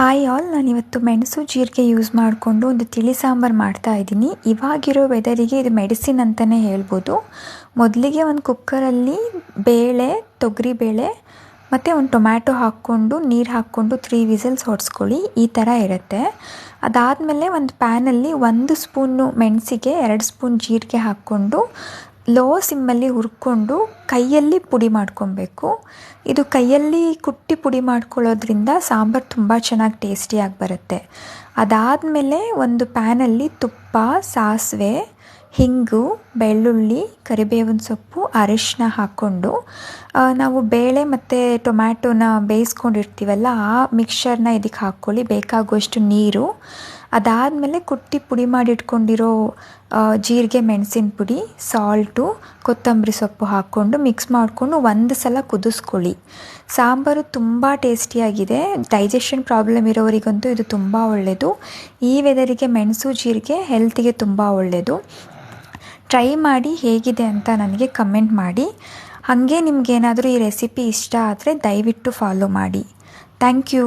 Hi all, ನಾನಿವತ್ತು ಮೆಣಸು ಜೀರಿಗೆ ಯೂಸ್ ಮಾಡಿಕೊಂಡು ಒಂದು ತಿಳಿ ಸಾಂಬಾರು ಮಾಡ್ತಾಯಿದ್ದೀನಿ. ಇವಾಗಿರೋ ವೆದರಿಗೆ ಇದು ಮೆಡಿಸಿನ್ ಅಂತಲೇ ಹೇಳ್ಬೋದು. ಮೊದಲಿಗೆ ಒಂದು ಕುಕ್ಕರಲ್ಲಿ ಬೇಳೆ, ತೊಗರಿಬೇಳೆ ಮತ್ತು ಒಂದು ಟೊಮ್ಯಾಟೊ ಹಾಕ್ಕೊಂಡು ನೀರು ಹಾಕ್ಕೊಂಡು 3 ವಿಸಲ್ಸ್ ಹೊಡೆಸ್ಕೊಳ್ಳಿ. ಈ ಥರ ಇರುತ್ತೆ. ಅದಾದಮೇಲೆ ಒಂದು ಪ್ಯಾನಲ್ಲಿ 1 ಸ್ಪೂನು ಮೆಣಸಿಗೆ 2 ಸ್ಪೂನ್ ಜೀರಿಗೆ ಹಾಕ್ಕೊಂಡು ಲೋ ಸಿಮ್ಮಲ್ಲಿ ಹುರ್ಕೊಂಡು ಕೈಯಲ್ಲಿ ಪುಡಿ ಮಾಡ್ಕೊಬೇಕು. ಇದು ಕೈಯಲ್ಲಿ ಕುಟ್ಟಿ ಪುಡಿ ಮಾಡ್ಕೊಳ್ಳೋದ್ರಿಂದ ಸಾಂಬಾರು ತುಂಬ ಚೆನ್ನಾಗಿ ಟೇಸ್ಟಿಯಾಗಿ ಬರುತ್ತೆ. ಅದಾದಮೇಲೆ ಒಂದು ಪ್ಯಾನಲ್ಲಿ ತುಪ್ಪ, ಸಾಸಿವೆ, ಹಿಂಗು, ಬೆಳ್ಳುಳ್ಳಿ, ಕರಿಬೇವಿನ ಸೊಪ್ಪು, ಅರಿಶಿನ ಹಾಕ್ಕೊಂಡು ನಾವು ಬೇಳೆ ಮತ್ತು ಟೊಮ್ಯಾಟೊನ ಬೇಯಿಸ್ಕೊಂಡಿರ್ತೀವಲ್ಲ, ಆ ಮಿಕ್ಸ್ಚರ್ನ ಇದಕ್ಕೆ ಹಾಕ್ಕೊಳ್ಳಿ. ಬೇಕಾಗುವಷ್ಟು ನೀರು. ಅದಾದಮೇಲೆ ಕುಟ್ಟಿ ಪುಡಿ ಮಾಡಿಟ್ಕೊಂಡಿರೋ ಜೀರಿಗೆ, ಮೆಣಸಿನ ಪುಡಿ, ಸಾಲ್ಟು, ಕೊತ್ತಂಬರಿ ಸೊಪ್ಪು ಹಾಕ್ಕೊಂಡು ಮಿಕ್ಸ್ ಮಾಡಿಕೊಂಡು ಒಂದು ಸಲ ಕುದಿಸ್ಕೊಳ್ಳಿ. ಸಾಂಬಾರು ತುಂಬ ಟೇಸ್ಟಿಯಾಗಿದೆ. ಡೈಜೆಷನ್ ಪ್ರಾಬ್ಲಮ್ ಇರೋರಿಗಂತೂ ಇದು ತುಂಬ ಒಳ್ಳೆಯದು. ಈ ವೆದರಿಗೆ ಮೆಣಸು ಜೀರಿಗೆ ಹೆಲ್ತಿಗೆ ತುಂಬ ಒಳ್ಳೆಯದು. ಟ್ರೈ ಮಾಡಿ ಹೇಗಿದೆ ಅಂತ ನನಗೆ ಕಮೆಂಟ್ ಮಾಡಿ. ಹಾಗೆ ನಿಮಗೇನಾದರೂ ಈ ರೆಸಿಪಿ ಇಷ್ಟ ಆದರೆ ದಯವಿಟ್ಟು ಫಾಲೋ ಮಾಡಿ. Thank you.